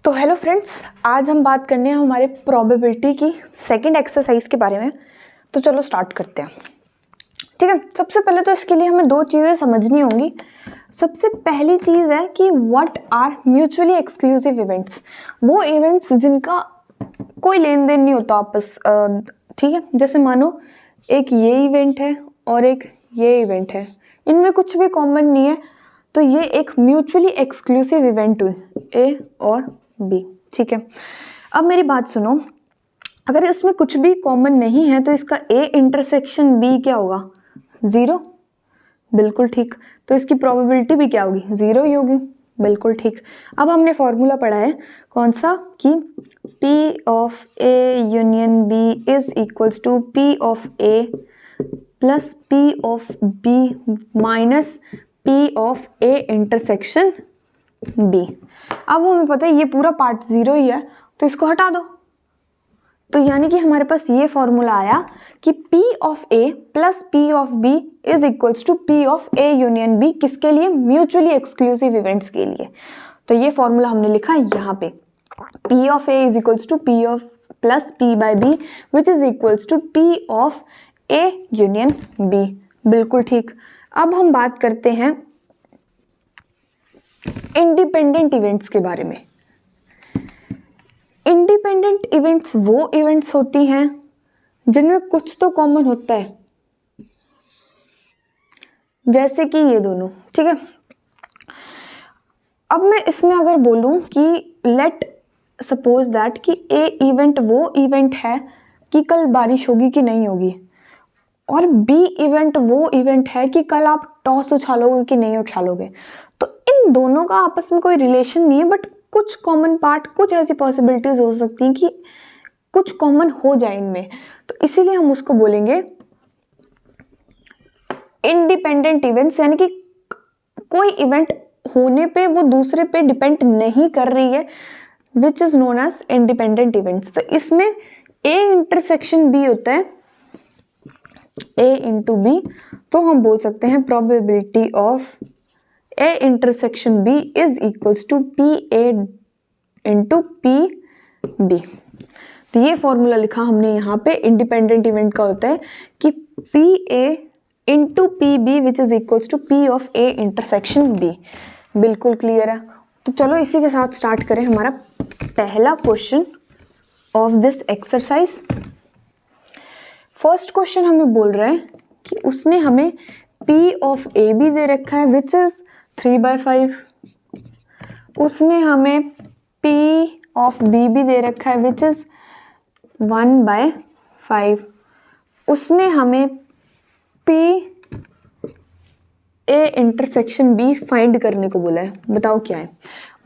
तो hello friends, आज हम बात करने हैं हमारे प्रोबेबिलिटी की सेकंड एक्सरसाइज के बारे में। तो चलो स्टार्ट करते हैं। ठीक है, सबसे पहले तो इसके लिए हमें दो चीज़ें समझनी होंगी। सबसे पहली चीज़ है कि what are mutually exclusive events. वो इवेंट्स जिनका कोई लेन देन नहीं होता आपस। ठीक है, जैसे मानो एक ये इवेंट है और एक ये इवेंट है, इनमें कुछ भी कॉमन नहीं है, तो ये एक म्यूचुअली एक्सक्लूसिव इवेंट हुई, ए और बी। ठीक है, अब मेरी बात सुनो, अगर इसमें कुछ भी कॉमन नहीं है तो इसका ए इंटरसेक्शन बी क्या होगा? ज़ीरो। बिल्कुल ठीक। तो इसकी प्रोबेबिलिटी भी क्या होगी? ज़ीरो ही होगी। बिल्कुल ठीक। अब हमने फॉर्मूला पढ़ा है कौन सा कि P of A union B is equals to P of A plus P of B minus P of A intersection B. अब हमें पता है ये पूरा पार्ट ज़ीरो ही है, तो इसको हटा दो। तो यानी कि हमारे पास ये फॉर्मूला आया कि P of A plus P of B is equals to P of A union B। किसके लिए? म्यूचुअली एक्सक्लूसिव इवेंट्स के लिए। तो ये फॉर्मूला हमने लिखा यहाँ पे, P of A is equals to P of plus P by B which is equals to P of A union B। बिल्कुल ठीक। अब हम बात करते हैं इंडिपेंडेंट इवेंट्स के बारे में। इंडिपेंडेंट इवेंट्स वो इवेंट्स होती हैं जिनमें कुछ तो कॉमन होता है, जैसे कि ये दोनों। ठीक है, अब मैं इसमें अगर बोलूं कि लेट सपोज दैट कि ए इवेंट वो इवेंट है कि कल बारिश होगी कि नहीं होगी, और बी इवेंट वो इवेंट है कि कल आप टॉस उछालोगे कि नहीं उछालोगे, तो इन दोनों का आपस में कोई रिलेशन नहीं है, बट कुछ कॉमन पार्ट, कुछ ऐसी पॉसिबिलिटीज हो सकती हैं कि कुछ कॉमन हो जाए इनमें, तो इसीलिए हम उसको बोलेंगे इंडिपेंडेंट इवेंट्स। यानी कि कोई इवेंट होने पे वो दूसरे पे डिपेंड नहीं कर रही है, which is known as independent events. तो इसमें ए इंटरसेक्शन बी होता है, ए इंटू बी, तो हम बोल सकते हैं probability of A intersection B is equals to P A into P B. तो ये फॉर्मूला लिखा हमने यहाँ पे इंडिपेंडेंट इवेंट का होता है कि P A into P B which is equals to P of A intersection B. बिल्कुल क्लियर है। तो चलो इसी के साथ स्टार्ट करें हमारा पहला question of this exercise. First question हमें बोल रहा है कि उसने हमें P ऑफ ए बी दे रखा है विच इज 3/5। उसने हमें P ऑफ बी भी दे रखा है विच इज 1/5। उसने हमें P A intersection B find करने को बोला है। बताओ क्या है?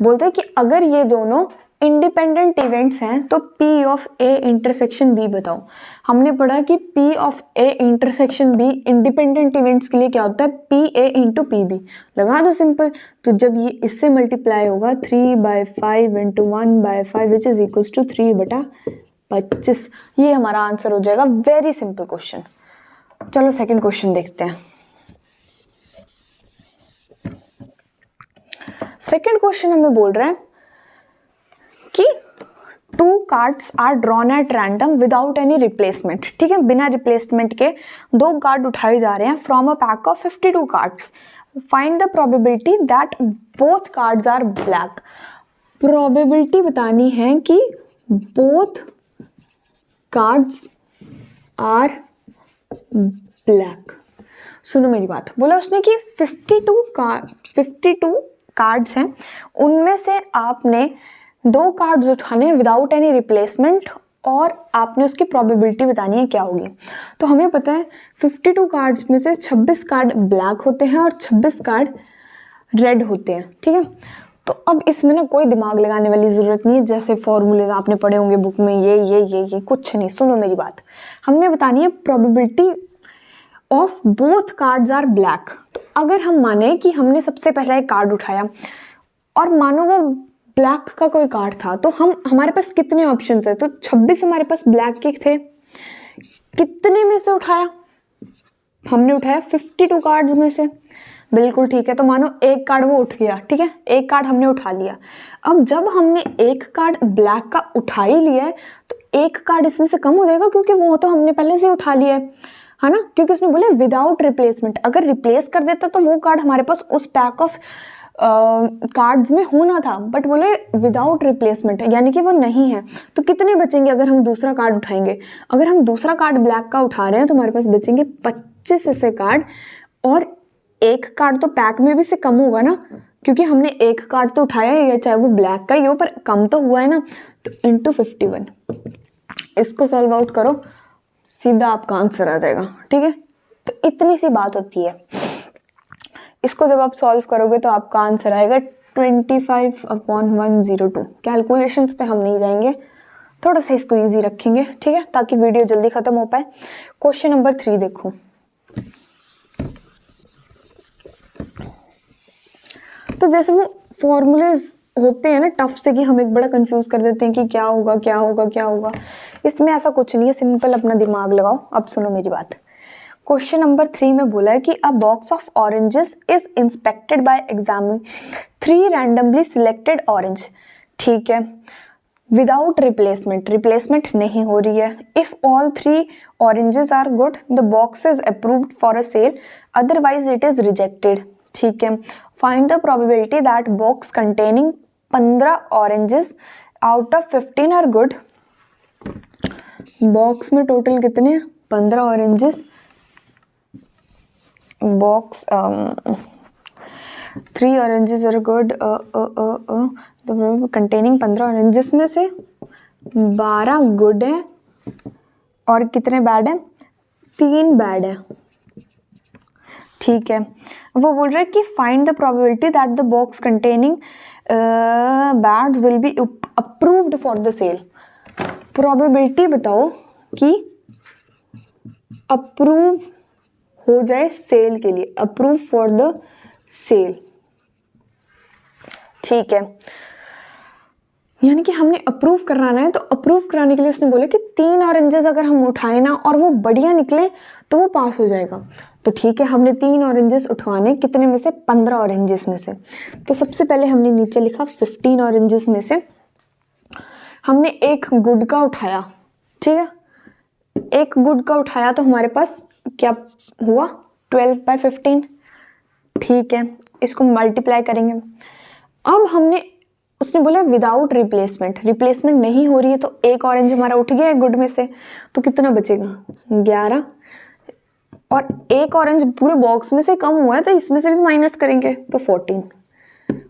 बोलता है कि अगर ये दोनों इंडिपेंडेंट इवेंट्स हैं तो P of A intersection B बताओ। हमने पढ़ा कि P of A intersection B independent events के लिए क्या होता है? P A into P B. लगा दो सिंपल। तो जब ये इससे मल्टीप्लाई होगा 3/5 into 1/5 which is equals to 3/25। ये हमारा आंसर हो जाएगा। Very simple question. चलो सेकेंड क्वेश्चन देखते हैं। सेकेंड क्वेश्चन हमें बोल रहा है कि 2 cards are drawn at random without any replacement. ठीक है, बिना रिप्लेसमेंट के 2 कार्ड उठाए जा रहे हैं from a pack of 52 cards. Find the probability that both cards are black. Probability बतानी है कि बोथ कार्ड्स आर ब्लैक। सुनो मेरी बात। बोला उसने कि 52 कार्ड्स हैं, उनमें से आपने 2 कार्ड्स उठाने हैं विदाउट एनी रिप्लेसमेंट, और आपने उसकी प्रोबेबिलिटी बतानी है क्या होगी। तो हमें पता है 52 कार्ड्स में से 26 कार्ड ब्लैक होते हैं और 26 कार्ड रेड होते हैं। ठीक है, तो अब इसमें ना कोई दिमाग लगाने वाली ज़रूरत नहीं है। जैसे फॉर्मूले आपने पढ़े होंगे बुक में, ये कुछ नहीं। सुनो मेरी बात, हमने बतानी है probability of both cards are black. तो अगर हम माने कि हमने सबसे पहला एक कार्ड उठाया और मानो वो ब्लैक का कोई कार्ड था, तो हमारे पास कितने ऑप्शंस है? तो 26 हमारे पास ब्लैक के थे। कितने में से उठाया? हमने उठाया 52 कार्ड्स में से। बिल्कुल ठीक है। तो मानो एक कार्ड वो उठ गया, ठीक है, एक कार्ड हमने उठा लिया। अब जब हमने एक कार्ड ब्लैक का उठा ही लिया है तो एक कार्ड इसमें से कम हो जाएगा, क्योंकि वो तो हमने पहले से उठा लिया है ना, क्योंकि उसने बोला विदाउट रिप्लेसमेंट। अगर रिप्लेस कर देता तो वो कार्ड हमारे पास उस पैक ऑफ कार्ड्स में होना था, बट बोले विदाउट रिप्लेसमेंट, यानी कि वो नहीं है। तो कितने बचेंगे अगर हम दूसरा कार्ड उठाएंगे? अगर हम दूसरा कार्ड ब्लैक का उठा रहे हैं तो हमारे पास बचेंगे 25 ऐसे कार्ड, और एक कार्ड तो पैक में भी से कम होगा ना, क्योंकि हमने एक कार्ड तो उठाया है, चाहे वो ब्लैक का ही हो, पर कम तो हुआ है ना। तो इंटू 51, इसको सॉल्व आउट करो, सीधा आपका आंसर आ जाएगा, ठीक है। तो इतनी सी बात होती है। इसको जब आप सॉल्व करोगे तो आपका आंसर आएगा 25/102। कैलकुलेशंस पे हम नहीं जाएंगे, थोड़ा सा इसको इजी रखेंगे, ठीक है, ताकि वीडियो जल्दी खत्म हो पाए। क्वेश्चन नंबर 3 देखो। तो जैसे वो फॉर्मूलेज होते हैं ना टफ से, कि हम एक बड़ा कंफ्यूज कर देते हैं कि क्या होगा क्या होगा क्या होगा। इसमें ऐसा कुछ नहीं है, सिंपल अपना दिमाग लगाओ। अब सुनो मेरी बात। क्वेश्चन नंबर 3 में बोला है कि a box of oranges is inspected by examining 3 randomly selected orange, ठीक है, विदाउट रिप्लेसमेंट, रिप्लेसमेंट नहीं हो रही है। If all 3 oranges are good the box is approved for a sale, otherwise it is rejected, ठीक है। Find the probability that box containing 15 oranges out of 15 are good. Box में total कितने? 15 oranges. Box 3 oranges are good, containing 15 oranges में से 12 good है और कितने bad है? 3 बैड है, ठीक है। वो बोल रहा है कि find the probability that the box containing bads will be approved for the sale. Probability बताओ कि अप्रूव हो जाए सेल के लिए, अप्रूव फॉर द सेल, ठीक है। यानी कि हमने अप्रूव कराना है, तो अप्रूव कराने के लिए उसने बोला कि 3 ऑरेंजेस अगर हम उठाए ना और वो बढ़िया निकले तो वो पास हो जाएगा। तो ठीक है, हमने 3 ऑरेंजेस उठवाने, कितने में से? 15 ऑरेंजेस में से। तो सबसे पहले हमने नीचे लिखा 15 ऑरेंजेस में से हमने एक गुड का उठाया, ठीक है, एक गुड का उठाया तो हमारे पास क्या हुआ? 12/15, ठीक है। इसको मल्टीप्लाई करेंगे। अब हमने, उसने बोला विदाउट रिप्लेसमेंट, रिप्लेसमेंट नहीं हो रही है, तो एक ऑरेंज हमारा उठ गया है गुड में से, तो कितना बचेगा? 11। और एक ऑरेंज पूरे बॉक्स में से कम हुआ है, तो इसमें से भी माइनस करेंगे तो 14।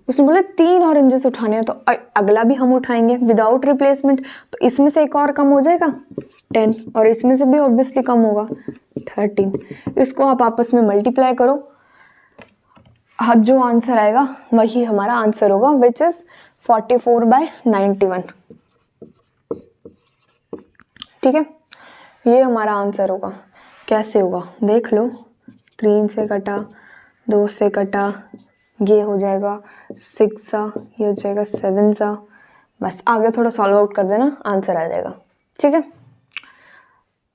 उसने बोला 3 ऑरेंजेस उठाने हैं, तो अगला भी हम उठाएंगे विदाउट रिप्लेसमेंट, तो इसमें से एक और कम हो जाएगा 10, और इसमें से भी ऑब्वियसली कम होगा 13। इसको आप आपस में मल्टीप्लाई करो, अब जो आंसर आएगा वही हमारा आंसर होगा, विच इज 44/91, ठीक है। ये हमारा आंसर होगा। कैसे होगा देख लो, 3 से कटा, 2 से कटा, ये हो जाएगा 6 सा, ये हो जाएगा 7 सा, बस आगे थोड़ा सॉल्व आउट कर देना, आंसर आ जाएगा, ठीक है।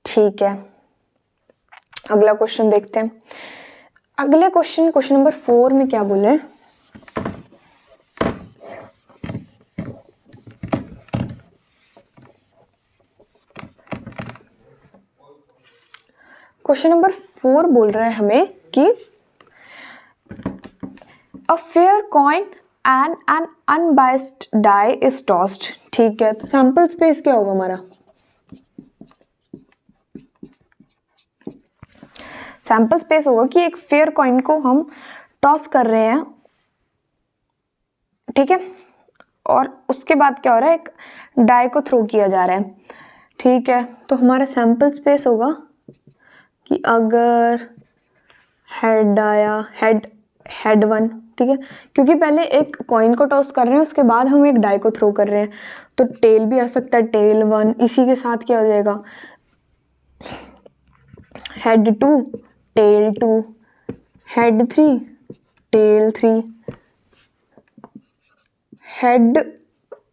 ठीक है, अगला क्वेश्चन देखते हैं। अगले क्वेश्चन नंबर 4 में क्या बोले हैं? क्वेश्चन नंबर 4 बोल रहा है हमें कि a fair coin and an unbiased die is tossed, ठीक है। तो सैंपल स्पेस क्या होगा हमारा? सैंपल स्पेस होगा कि एक फेयर कॉइन को हम टॉस कर रहे हैं, ठीक है, और उसके बाद क्या हो रहा है? एक डाई को थ्रो किया जा रहा है, ठीक है। तो हमारा सैंपल स्पेस होगा कि अगर हेड आया, हेड 1, ठीक है, क्योंकि पहले एक कॉइन को टॉस कर रहे हैं, उसके बाद हम एक डाई को थ्रो कर रहे हैं, तो टेल भी आ सकता है, टेल 1, इसी के साथ क्या हो जाएगा? Head 2, tail 2, head 3, tail 3, head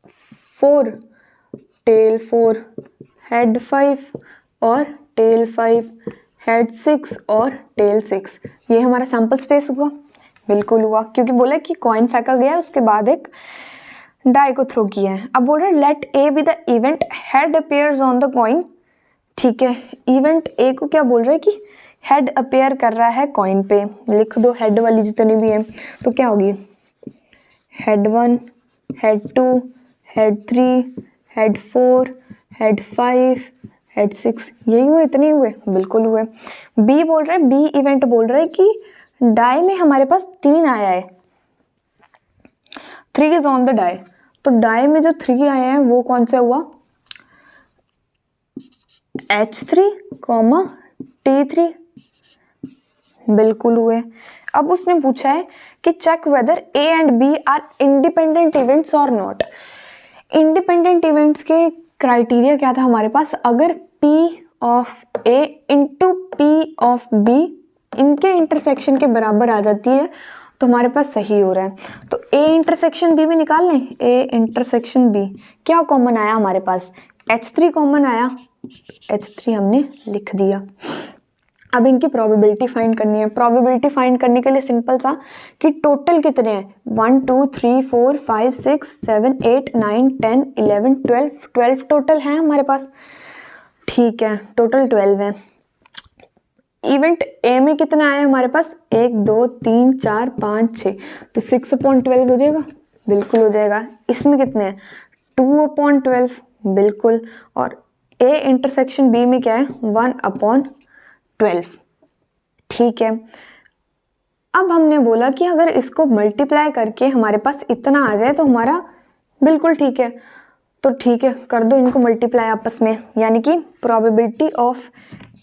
4, tail 4, head 5 और टेल 5, हेड 6 और टेल 6। ये हमारा सैंपल स्पेस हुआ, बिल्कुल हुआ, क्योंकि बोला कि कॉइन फेंका गया उसके बाद एक डाई को थ्रो किया है। अब बोल रहे let A B the event head appears on the coin. ठीक है, इवेंट ए को क्या बोल रहे हैं कि हेड अपेयर कर रहा है कॉइन पे। लिख दो हेड वाली जितनी भी है, तो क्या होगी head 1, head 2, head 3, head 4, head 5, head 6, यही हुए, इतने हुए, बिल्कुल हुए। बी बोल रहे हैं, बी इवेंट बोल रहे हैं कि डाई में हमारे पास 3 आया है, 3 इज ऑन द डाई। तो डाई में जो 3 आया है वो कौन सा हुआ, H3, T3, बिल्कुल हुए। अब उसने पूछा है कि check whether A and B are independent events और नॉट। इंडिपेंडेंट इवेंट्स के क्राइटेरिया क्या था हमारे पास, अगर P of A into P of B इनके इंटरसेक्शन के बराबर आ जाती है तो हमारे पास सही हो रहा है। तो A इंटरसेक्शन B भी निकाल लें, A इंटरसेक्शन B क्या कॉमन आया हमारे पास, H3 कॉमन आया, H3 हमने लिख दिया। अब इनकी प्रोबेबिलिटी फाइंड करनी है। प्रोबेबिलिटी फाइंड करने के लिए सिंपल सा कि टोटल कितने हैं, 1 2 3 4 5 6 7 8 9 10 11 12 टोटल हैं हमारे पास। ठीक है, टोटल 12 है। इवेंट ए में कितना आया हमारे पास, 1 2 3 4 5 6, तो 6/12 हो जाएगा, बिल्कुल हो जाएगा। इसमें कितने हैं, 2/12, बिल्कुल। और ए इंटरसेक्शन बी में क्या है, 1/12। ठीक है, अब हमने बोला कि अगर इसको मल्टीप्लाई करके हमारे पास इतना आ जाए तो हमारा बिल्कुल ठीक है। तो ठीक है, कर दो इनको मल्टीप्लाई आपस में, यानी कि probability of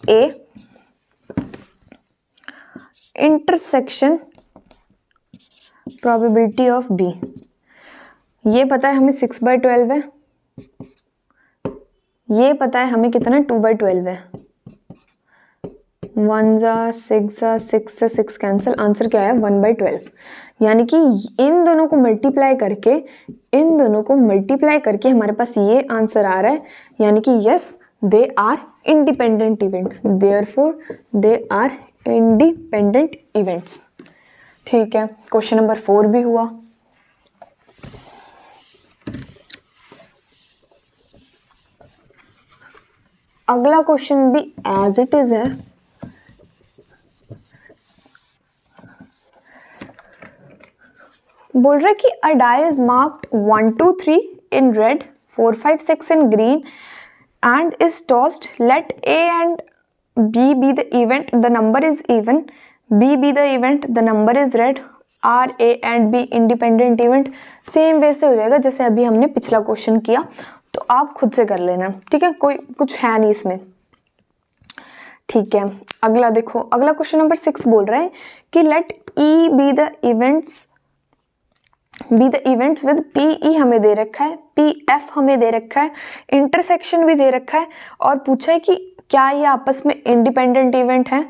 A intersection probability of B, ये पता है हमें 6/12 है, ये पता है हमें कितना 2/12 है। 1 जा 6 जा 6 से 6 कैंसिल, आंसर क्या है 1/12। यानी कि इन दोनों को मल्टीप्लाई करके हमारे पास ये आंसर आ रहा है, यानी कि yes they are independent events, therefore they are independent events. ठीक है, क्वेश्चन नंबर 4 भी हुआ। अगला क्वेश्चन भी एज इट इज है। बोल रहा है कि a die is marked 1 2 3 in red, 4 5 6 in green and is tossed. Let A and B be the event, the number is even. B be the event, the number is red. Are A and B independent event? Same वैसे हो जाएगा जैसे अभी हमने पिछला question किया, तो आप खुद से कर लेना। ठीक है, कोई कुछ है नहीं इसमें। ठीक है, अगला देखो, अगला क्वेश्चन नंबर 6 बोल रहा है कि let E be the events with PE हमें दे रखा है, PF हमें दे रखा है, इंटरसेक्शन भी दे रखा है, और पूछा है कि क्या ये आपस में इंडिपेंडेंट इवेंट है।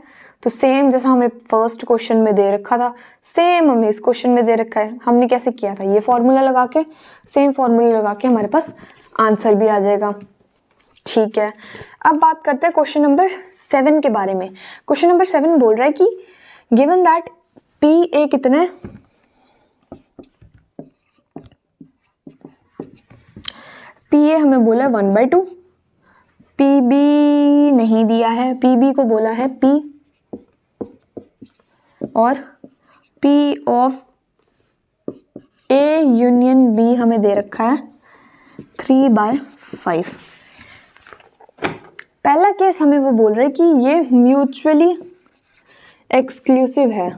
तो सेम जैसा हमें फर्स्ट क्वेश्चन में दे रखा था, सेम हमें इस क्वेश्चन में दे रखा है। हमने कैसे किया था, ये फॉर्मूला लगा के, सेम फॉर्मूला लगा के हमारे पास आंसर भी आ जाएगा। ठीक है, अब बात करते हैं क्वेश्चन नंबर 7 के बारे में। क्वेश्चन नंबर 7 बोल रहा है कि गिवन दैट PA कितना है, PA हमें बोला 1/2, PB नहीं दिया है, PB को बोला है P, और P of A union B हमें दे रखा है 3/5। पहला केस हमें वो बोल रहे हैं कि ये म्यूचुअली एक्सक्लूसिव है।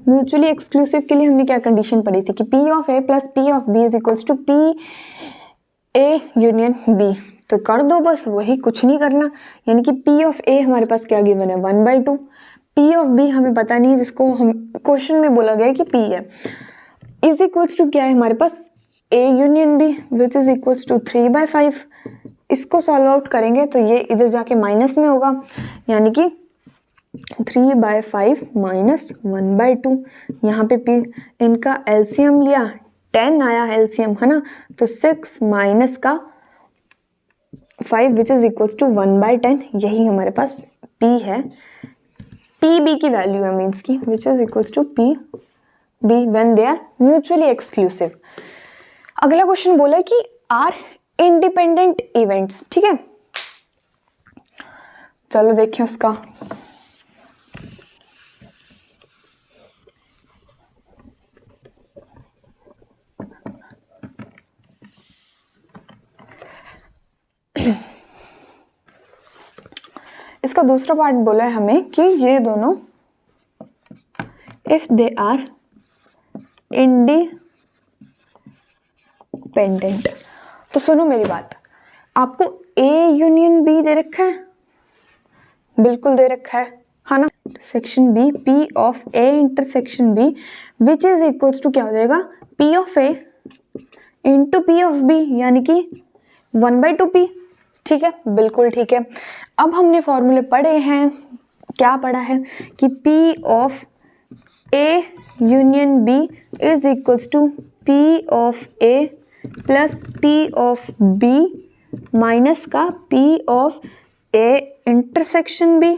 म्यूचुअली एक्सक्लूसिव के लिए हमने क्या कंडीशन पढ़ी थी कि P of A plus P of B is equals to P A union B। तो कर दो बस वही, कुछ नहीं करना। यानी कि P ऑफ A हमारे पास क्या गिवन है 1/2, P ऑफ B हमें पता नहीं है, जिसको हम क्वेश्चन में बोला गया है कि P है, इज इक्वल्स टू क्या है हमारे पास A union B which is equals to 3/5। इसको सॉल्व आउट करेंगे तो ये इधर जाके माइनस में होगा, यानी कि 3/5 माइनस 1/2। यहाँ पे P इनका एलसीएम लिया, 10 आया एलसीएम, है ना, तो 6 माइनस का 5 विच इज इक्वल्स टू 1/10, यही हमारे पास P है। पी बी की वैल्यू है मीन्स की which is equals to P B when they are mutually exclusive. अगला क्वेश्चन बोला है कि आर इंडिपेंडेंट इवेंट्स, ठीक है, चलो देखें उसका। इसका दूसरा पार्ट बोला है हमें कि ये दोनों इफ दे आर इंडिपेंडेंट, तो सुनो मेरी बात, आपको ए यूनियन बी दे रखा है, बिल्कुल दे रखा है ना, section B P of A intersection B which is equals to क्या हो जाएगा, P of A into P of B, यानी कि 1/2p, ठीक है, बिल्कुल ठीक है। अब हमने फॉर्मूले पढ़े हैं, क्या पढ़ा है कि P of A union B is equals to P of A plus P of B minus का P of A intersection B,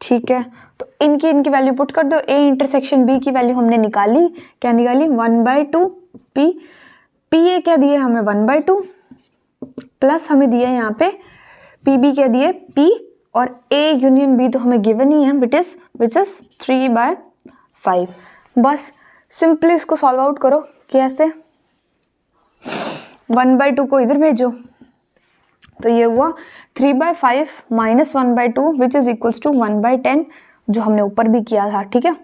ठीक है। तो इनकी वैल्यू पुट कर दो। A इंटरसेक्शन B की वैल्यू हमने निकाली, क्या निकाली, 1/2p। PA क्या दिए हमें, 1/2 प्लस हमें दिया यहाँ पे PB क्या दिए, P, और A यूनियन B तो हमें गिवन ही है विच इज 3/5। बस सिंपली इसको सॉल्व आउट करो, कैसे, 1/2 को इधर भेजो, तो ये हुआ 3/5 minus 1/2 which is equals to 1/10, जो हमने ऊपर भी किया था, ठीक है।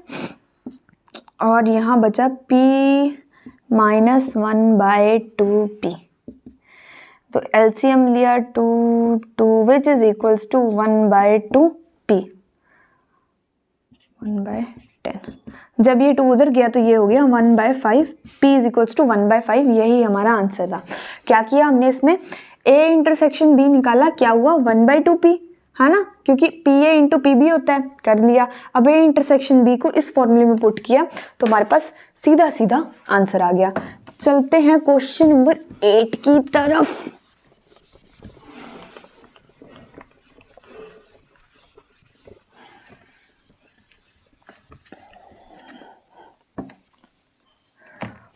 और यहाँ बचा P माइनस 1/2p, तो एलसीएम लिया 2 विच इज इक्वल्स टू 1/2p, 1/10। जब ये 2 उधर गया तो ये हो गया 1/5, p इज इक्वल्स टू 1/5, यही हमारा आंसर था। क्या किया हमने इसमें, a इंटरसेक्शन b निकाला, क्या हुआ 1/2p, है ना, क्योंकि PA इंटू PB होता है, कर लिया। अब A इंटरसेक्शन B को इस फॉर्मूले में पुट किया तो हमारे पास सीधा सीधा आंसर आ गया। चलते हैं क्वेश्चन नंबर 8 की तरफ।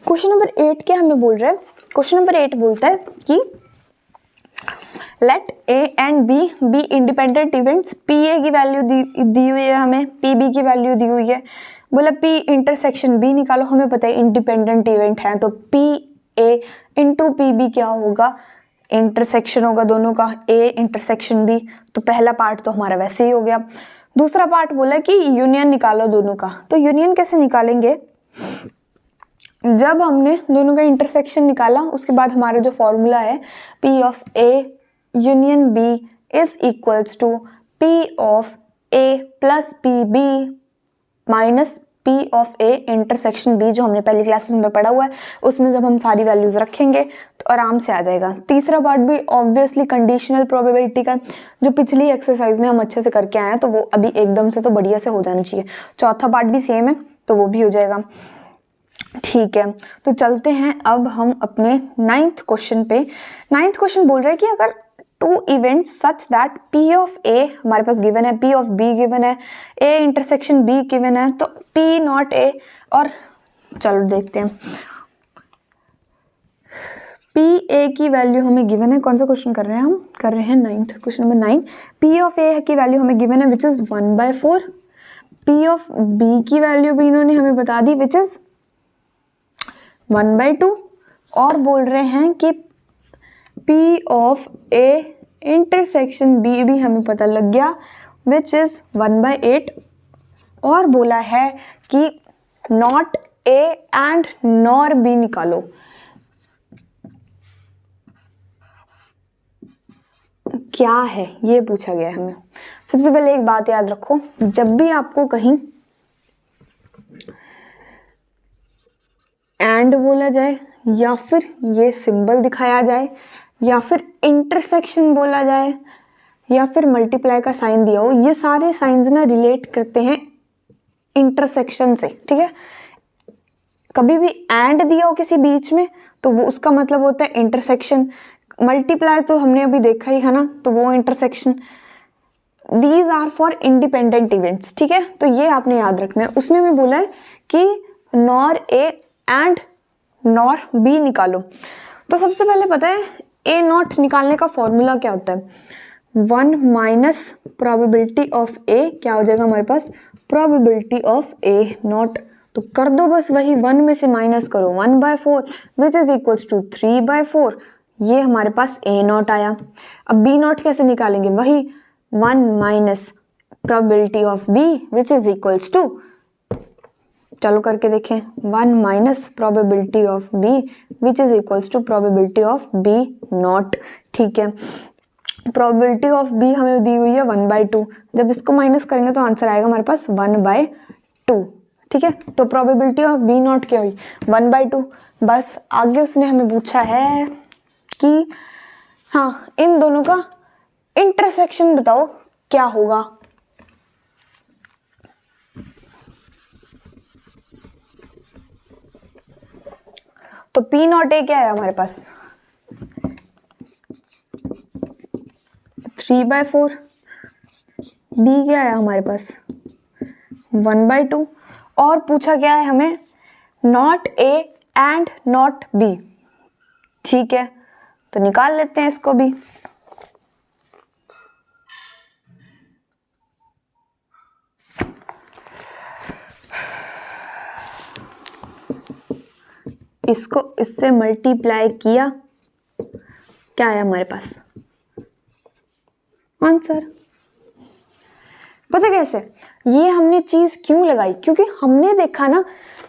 क्वेश्चन नंबर 8 क्या हमें बोल रहा है, क्वेश्चन नंबर 8 बोलता है कि let A and B B independent events, PA की वैल्यू दी हुई है हमें, PB की वैल्यू दी हुई है, बोला P इंटरसेक्शन B निकालो, हमें पता है इंडिपेंडेंट इवेंट है, तो PA इंटू PB क्या होगा, इंटरसेक्शन होगा दोनों का, A इंटरसेक्शन B, तो पहला पार्ट तो हमारा वैसे ही हो गया। दूसरा पार्ट बोला कि यूनियन निकालो दोनों का, तो यूनियन कैसे निकालेंगे, जब हमने दोनों का इंटरसेक्शन निकाला उसके बाद हमारा जो फॉर्मूला है P of A union B is equals to P of A plus PB minus P of A intersection B, जो हमने पहली क्लासेस में पढ़ा हुआ है, उसमें जब हम सारी वैल्यूज रखेंगे तो आराम से आ जाएगा। तीसरा पार्ट भी ऑब्वियसली कंडीशनल प्रोबेबिलिटी का, जो पिछली एक्सरसाइज में हम अच्छे से करके आए हैं, तो वो अभी एकदम से तो बढ़िया से हो जाना चाहिए। चौथा पार्ट भी सेम है तो वो भी हो जाएगा, ठीक है। तो चलते हैं अब हम अपने 9th क्वेश्चन पे। 9th क्वेश्चन बोल रहा है कि अगर 2 events such that P of A हमारे पास गिवन है, P ऑफ B गिवन है, A इंटरसेक्शन B गिवन है, तो P नॉट A, और चलो देखते हैं P A की वैल्यू हमें गिवन है, कौन सा क्वेश्चन कर रहे हैं हम, कर रहे हैं 9th, question number 9। P of A की वैल्यू हमें गिवन है which is 1/4, P of B की वैल्यू भी इन्होंने हमें बता दी विच इज 1/2, और बोल रहे हैं कि P of A intersection B भी हमें पता लग गया विच इज 1/8, और बोला है कि not A and nor B निकालो। क्या है ये पूछा गया है हमें। सबसे पहले एक बात याद रखो, जब भी आपको कहीं एंड बोला जाए, या फिर ये सिंबल दिखाया जाए, या फिर इंटरसेक्शन बोला जाए, या फिर मल्टीप्लाई का साइन दिया हो, ये सारे साइंस ना रिलेट करते हैं इंटरसेक्शन से, ठीक है। कभी भी एंड दिया हो किसी बीच में तो वो उसका मतलब होता है इंटरसेक्शन। मल्टीप्लाई तो हमने अभी देखा ही है ना, तो वो intersection. These are for independent events, ठीक है, तो ये आपने याद रखना है। उसने हमें बोला है कि nor A and nor be निकालो। तो सबसे पहले पता है ए नॉट निकालने का फॉर्मूला क्या होता है, 1 माइनस प्रोबेबिलिटी ऑफ ए, क्या हो जाएगा हमारे पास, प्रोबेबिलिटी ऑफ ए नॉट। तो कर दो बस वही, 1 में से माइनस करो 1/4 विच इज इक्वल्स टू 3/4, ये हमारे पास ए नॉट आया। अब बी नॉट कैसे निकालेंगे, वही 1 minus probability of B which is equals to, चलो करके देखें, 1 minus probability of B which is equals to probability of B not, ठीक है। प्रोबेबिलिटी ऑफ बी हमें दी हुई है 1/2, जब इसको माइनस करेंगे तो आंसर आएगा हमारे पास 1/2, ठीक है। तो प्रोबेबिलिटी ऑफ बी नॉट क्या हुई, 1/2। बस आगे उसने हमें पूछा है कि हाँ इन दोनों का इंटरसेक्शन बताओ क्या होगा। तो पी नॉट ए क्या है हमारे पास, 3/4, बी क्या है हमारे पास 1/2, और पूछा क्या है हमें, not A and not be, ठीक है। तो निकाल लेते हैं इसको भी। इसको इससे मल्टीप्लाई किया, क्या है हमारे पास आंसर। पता कैसे, ये हमने चीज क्यों लगाई, क्योंकि हमने देखा ना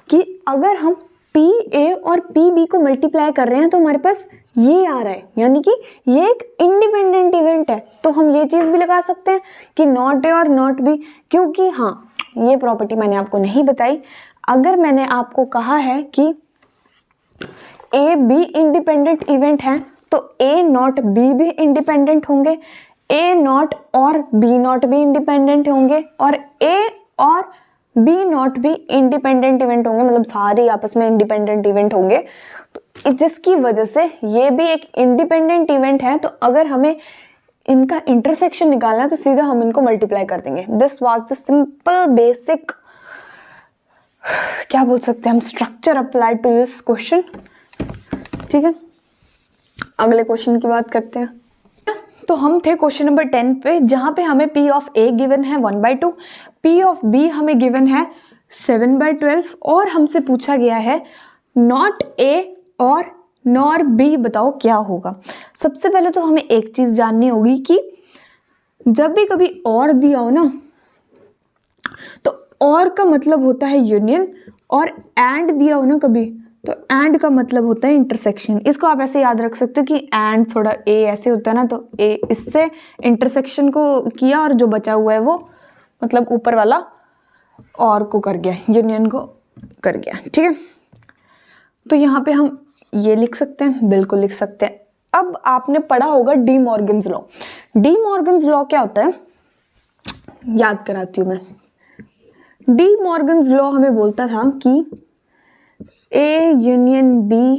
कि अगर हम पी ए और पी बी को मल्टीप्लाई कर रहे हैं तो हमारे पास ये आ रहा है, यानी कि ये एक इंडिपेंडेंट इवेंट है। तो हम ये चीज भी लगा सकते हैं कि नॉट ए और नॉट बी, क्योंकि हाँ ये प्रॉपर्टी मैंने आपको नहीं बताई। अगर मैंने आपको कहा है कि ए बी इंडिपेंडेंट इवेंट है तो ए नॉट बी भी इंडिपेंडेंट होंगे, ए नॉट और बी नॉट भी इंडिपेंडेंट होंगे, और ए और बी नॉट भी इंडिपेंडेंट इवेंट होंगे, मतलब सारे आपस में इंडिपेंडेंट इवेंट होंगे। तो जिसकी वजह से ये भी एक इंडिपेंडेंट इवेंट है। तो अगर हमें इनका इंटरसेक्शन निकालना है तो सीधा हम इनको मल्टीप्लाई कर देंगे। This was the simple basic, क्या बोल सकते हैं हम, structure applied to this question, ठीक है। अगले क्वेश्चन की बात करते हैं। तो हम थे क्वेश्चन नंबर 10 पे, जहां पे हमें P ऑफ A गिवन है 1/2, P ऑफ B हमें गिवन है 7/12, और हमसे पूछा गया है नॉट A और नॉर B बताओ क्या होगा। सबसे पहले तो हमें एक चीज जाननी होगी कि जब भी कभी और दिया हो ना, तो और का मतलब होता है यूनियन, और एंड दिया हो ना कभी, तो एंड का मतलब होता है इंटरसेक्शन। इसको आप ऐसे याद रख सकते हो कि एंड थोड़ा ए ऐसे होता है ना, तो ए इससे इंटरसेक्शन को किया और जो बचा हुआ है वो मतलब ऊपर वाला और को कर गया, यूनियन को कर गया, ठीक है। तो यहाँ पे हम ये लिख सकते हैं, बिल्कुल लिख सकते हैं। अब आपने पढ़ा होगा D Morgan's law. D Morgan's law क्या होता है, याद कराती हूँ मैं। डी मॉर्गन्स लॉ हमें बोलता था कि A union B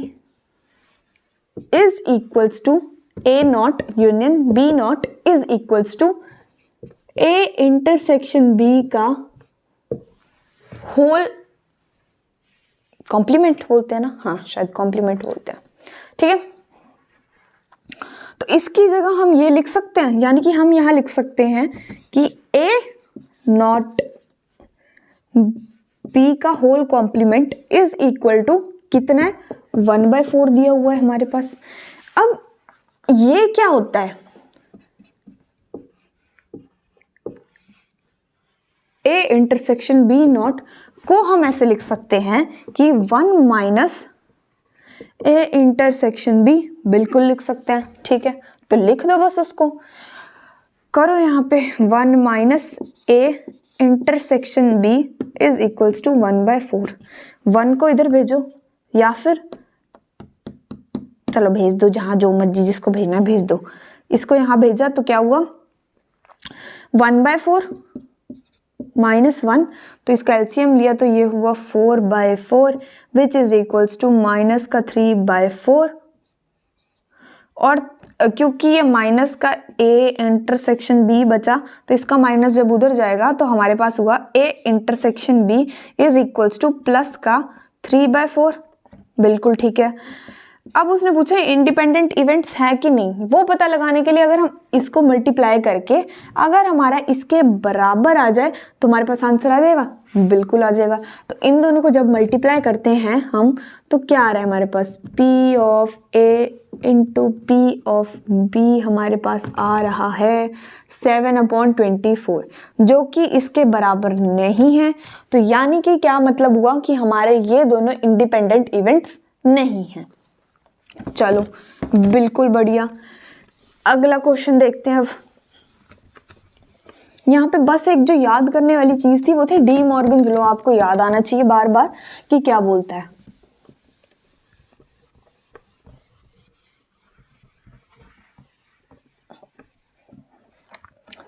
is equals to A not union B not is equals to A intersection B का होल कॉम्प्लीमेंट बोलते हैं ना, हाँ शायद कॉम्प्लीमेंट बोलते हैं, ठीक है। तो इसकी जगह हम ये लिख सकते हैं, यानी कि हम यहां लिख सकते हैं कि ए नॉट बी का whole complement is equal to कितना है, 1/4 दिया हुआ है हमारे पास। अब ये क्या होता है, ए इंटरसेक्शन बी नॉट को हम ऐसे लिख सकते हैं कि 1 माइनस ए इंटरसेक्शन बी, बिल्कुल लिख सकते हैं, ठीक है। तो लिख दो बस, उसको करो यहाँ पे 1 माइनस A intersection B is equals to 1/4। 1 को इधर भेजो, या फिर चलो भेज दो, जहां जो मर्जी जिसको भेजना भेज दो। इसको यहाँ भेजा तो क्या हुआ, 1/4 माइनस 1, तो इसका एलसीएम लिया तो ये हुआ 4/4 which is equals to minus का 3/4, और क्योंकि ये माइनस का ए इंटरसेक्शन बी बचा, तो इसका माइनस जब उधर जाएगा तो हमारे पास हुआ A intersection B is equals to plus का 3/4। बिल्कुल ठीक है। अब उसने पूछा इंडिपेंडेंट इवेंट्स हैं कि नहीं, वो पता लगाने के लिए अगर हम इसको मल्टीप्लाई करके अगर हमारा इसके बराबर आ जाए तो हमारे पास आंसर आ जाएगा, बिल्कुल आ जाएगा। तो इन दोनों को जब मल्टीप्लाई करते हैं हम तो क्या आ रहा है हमारे पास, P of A into P of B हमारे पास आ रहा है 7/24, जो कि इसके बराबर नहीं है। तो यानी कि क्या मतलब हुआ कि हमारे ये दोनों इंडिपेंडेंट इवेंट्स नहीं हैं। चलो बिल्कुल बढ़िया। अगला क्वेश्चन देखते हैं। अब यहाँ पे बस एक जो याद करने वाली चीज थी वो थे डी मॉर्गन्स लॉ, आपको याद आना चाहिए बार बार कि क्या बोलता है।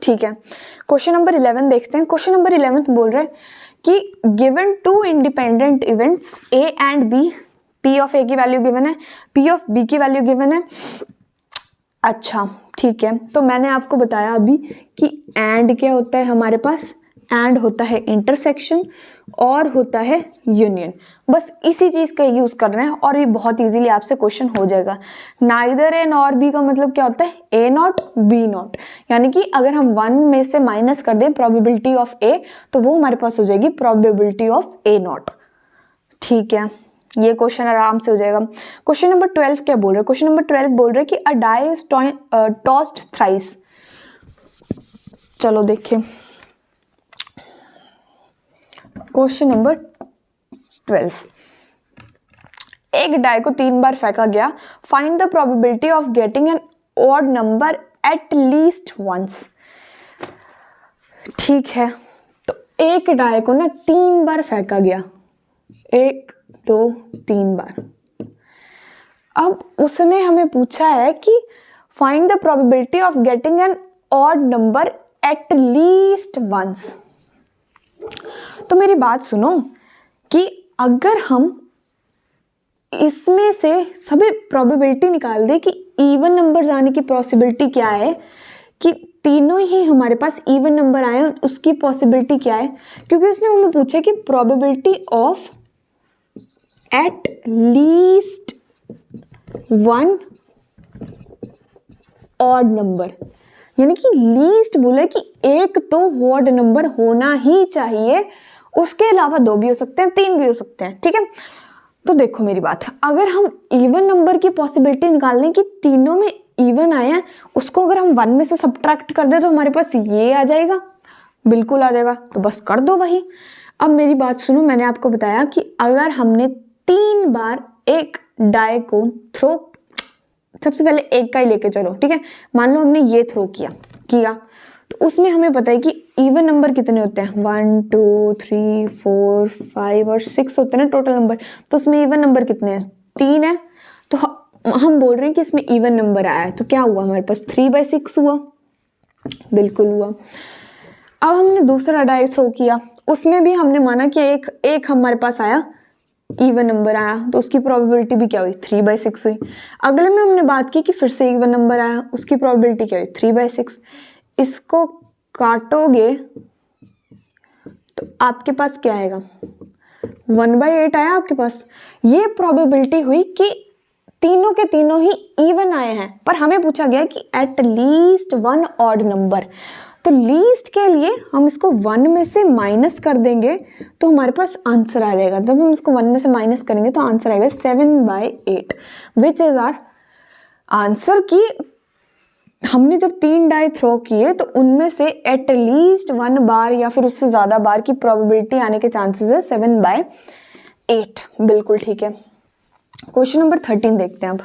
ठीक है, क्वेश्चन नंबर 11 देखते हैं। क्वेश्चन नंबर 11 बोल रहे हैं कि given two independent events A and B, P of A की वैल्यू गिवन है, P ऑफ बी की वैल्यू गिवन है। अच्छा ठीक है, तो मैंने आपको बताया अभी कि एंड क्या होता है हमारे पास, एंड होता है इंटरसेक्शन और होता है यूनियन। बस इसी चीज का यूज कर रहे हैं और ये बहुत इजीली आपसे क्वेश्चन हो जाएगा। नाइदर ए नॉर बी का मतलब क्या होता है, ए नॉट बी नॉट, यानी कि अगर हम 1 में से माइनस कर दें प्रोबेबिलिटी ऑफ ए तो वो हमारे पास हो जाएगी प्रोबेबिलिटी ऑफ ए नॉट। ठीक है, ये क्वेश्चन आराम से हो जाएगा। क्वेश्चन नंबर 12 क्या बोल रहे हैं, क्वेश्चन नंबर 12 बोल रहे हैं कि a die is tossed thrice. चलो देखिए क्वेश्चन नंबर 12, एक डाई को 3 बार फेंका गया, find the probability of getting an odd number at least once. ठीक है, तो एक डाई को ना 3 बार फेंका गया, 1 2 3 बार। अब उसने हमें पूछा है कि find the probability of getting an odd number at least once. तो मेरी बात सुनो कि अगर हम इसमें से सभी प्रोबेबिलिटी निकाल दे कि इवन नंबर आने की पॉसिबिलिटी क्या है, कि तीनों ही हमारे पास इवन नंबर आए उसकी पॉसिबिलिटी क्या है, क्योंकि उसने हमें पूछा कि probability of at least 1 odd number, यानी कि लीस्ट बोले कि एक तो ऑड नंबर होना ही चाहिए, उसके अलावा 2 भी हो सकते हैं, 3 भी हो सकते हैं। ठीक है, तो देखो मेरी बात, अगर हम इवन नंबर की पॉसिबिलिटी निकाल लें कि तीनों में इवन आए हैं, उसको अगर हम 1 में से सब्ट्रैक्ट कर दे तो हमारे पास ये आ जाएगा, बिल्कुल आ जाएगा, तो बस कर दो वही। अब मेरी बात सुनो, मैंने आपको बताया कि अगर हमने 3 बार एक डाई को थ्रो, सबसे पहले एक का ही लेके चलो, ठीक है, मान लो हमने ये थ्रो किया तो उसमें हमें पता है कि इवन नंबर कितने होते हैं, 1 2 3 4 5 और 6 होते हैं ना टोटल नंबर, तो उसमें इवन नंबर कितने हैं, 3 है। तो हम बोल रहे हैं कि इसमें इवन नंबर आया है, तो क्या हुआ हमारे पास 3/6 हुआ, बिल्कुल हुआ। अब हमने दूसरा डाई थ्रो किया, उसमें भी हमने माना कि एक हमारे पास आया, इवन नंबर आया, तो उसकी प्रोबेबिलिटी भी क्या हुई, 3/6 हुई। अगले में हमने बात की कि फिर से इवन नंबर आया, उसकी प्रोबेबिलिटी क्या हुई, 3/6। इसको काटोगे तो आपके पास क्या आएगा, 1/8 आया आपके पास। ये प्रोबेबिलिटी हुई कि तीनों के तीनों ही इवन आए हैं, पर हमें पूछा गया कि एट लीस्ट 1 ऑड नंबर, तो लीस्ट के लिए हम इसको 1 में से माइनस कर देंगे तो हमारे पास आंसर आ जाएगा। जब हम इसको 1 में से माइनस करेंगे तो आंसर आएगा 7/8, विच इज आवर आंसर। कि हमने जब 3 डाई थ्रो किए तो उनमें से एट लीस्ट 1 बार या फिर उससे ज़्यादा बार की प्रोबेबिलिटी आने के चांसेस है 7/8, बिल्कुल ठीक है। क्वेश्चन नंबर 13 देखते हैं अब।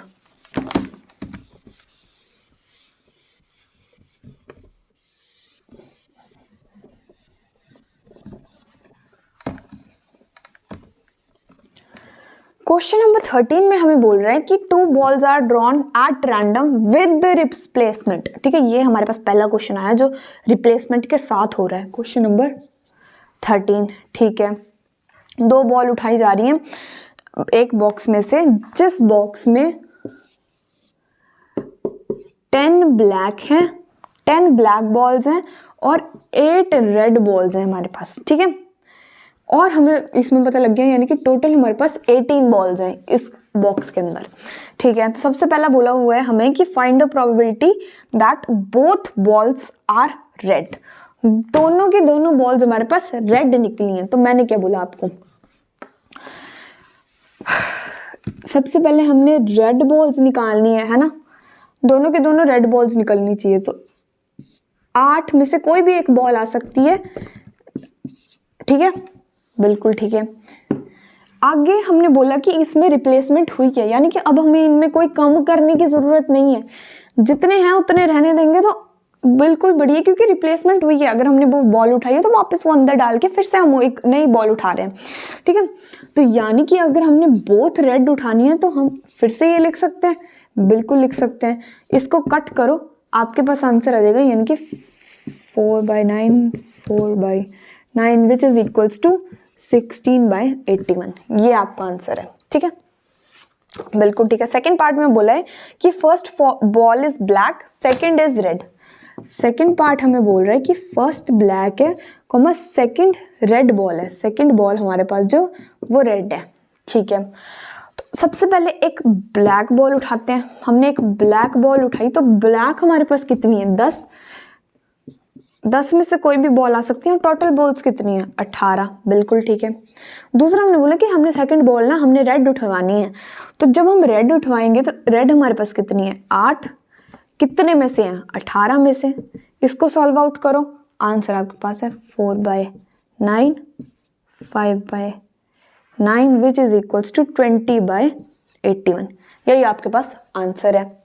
क्वेश्चन नंबर 13 में हमें बोल रहे हैं कि 2 balls are drawn at random with replacement. ठीक है, ये हमारे पास पहला क्वेश्चन आया जो रिप्लेसमेंट के साथ हो रहा है, क्वेश्चन नंबर 13। ठीक है, 2 बॉल उठाई जा रही हैं एक बॉक्स में से, जिस बॉक्स में 10 ब्लैक हैं, 10 ब्लैक बॉल्स हैं और 8 रेड बॉल्स हैं हमारे पास, ठीक है। और हमें इसमें पता लग गया यानी कि टोटल हमारे पास 18 बॉल्स हैं इस बॉक्स के अंदर, ठीक है। तो सबसे पहला बोला हुआ है हमें कि find the probability that both balls are red, दोनों की दोनों बॉल्स हमारे पास रेड निकली हैं। तो मैंने क्या बोला आपको, सबसे पहले हमने रेड बॉल्स निकालनी है ना, दोनों के दोनों रेड बॉल्स निकलनी चाहिए। तो 8 में से कोई भी एक बॉल आ सकती है, ठीक है, बिल्कुल ठीक है। आगे हमने बोला कि इसमें रिप्लेसमेंट हुई क्या, यानी कि अब हमें इनमें कोई कम करने की जरूरत नहीं है, जितने हैं उतने रहने देंगे तो बिल्कुल बढ़िया, क्योंकि रिप्लेसमेंट हुई है। अगर हमने वो बॉल उठाई है तो वापस वो अंदर डाल के फिर से हम एक नई बॉल उठा रहे हैं, ठीक है। तो यानी कि अगर हमने बोथ रेड उठानी है तो हम फिर से ये लिख सकते हैं, बिल्कुल लिख सकते हैं। इसको कट करो, आपके पास आंसर आ जाएगा, यानी कि 4/9 विच इज इक्वल्स टू 16/81, ये आपका आंसर है, ठीक है, बिल्कुल ठीक है। सेकेंड पार्ट में बोला है कि first ball is black, second is red. Second part हमें बोल रहा है कि फर्स्ट ब्लैक है कॉमा सेकेंड रेड बॉल है, सेकेंड बॉल हमारे पास जो वो रेड है, ठीक है। तो सबसे पहले एक ब्लैक बॉल उठाते हैं, हमने एक ब्लैक बॉल उठाई तो ब्लैक हमारे पास कितनी है, 10 में से कोई भी बॉल आ सकती है। टोटल बॉल्स कितनी है, 18, बिल्कुल ठीक है। दूसरा हमने बोला कि हमने सेकंड बॉल ना हमने रेड उठवानी है, तो जब हम रेड उठवाएंगे तो रेड हमारे पास कितनी है, 8, कितने में से हैं, 18 में से। इसको सॉल्व आउट करो, आंसर आपके पास है 4/9, 5/9 विच इज इक्वल्स टू 20/81, यही आपके पास आंसर है।